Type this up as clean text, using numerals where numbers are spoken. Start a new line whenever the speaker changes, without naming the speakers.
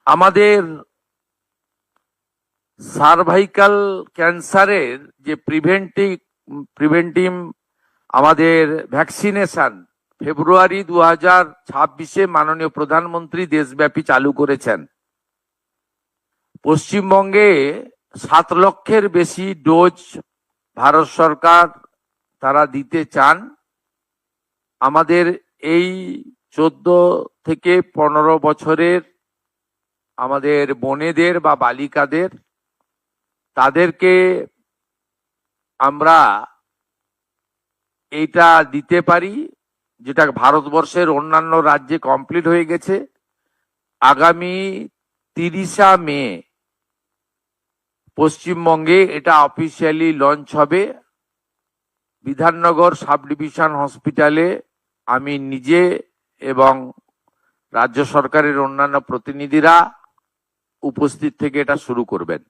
আমাদের সার্ভাইকাল ক্যান্সারের যে প্রিভেন্টিভ আমাদের ভ্যাকসিনেশন ফেব্রুয়ারি 2026-এ মাননীয় প্রধানমন্ত্রী দেশব্যাপী চালু করেছেন। পশ্চিমবঙ্গে 7 লক্ষের বেশি ডোজ ভারত সরকার তারা দিতে চান। আমাদের এই 14 থেকে 15 বছরের আমাদের বোনেদের বা বালিকাদের তাদেরকে আমরা এইটা দিতে পারি, যেটা ভারতবর্ষের অন্যান্য রাজ্যে কমপ্লিট হয়ে গেছে। আগামী 30 মে পশ্চিমবঙ্গে এটা অফিসিয়ালি লঞ্চ হবে। বিধাননগর সাব ডিভিশন হসপিটালে আমি নিজে এবং রাজ্য সরকারের অন্যান্য প্রতিনিধিরা উপস্থিত থেকে এটা শুরু করবেন।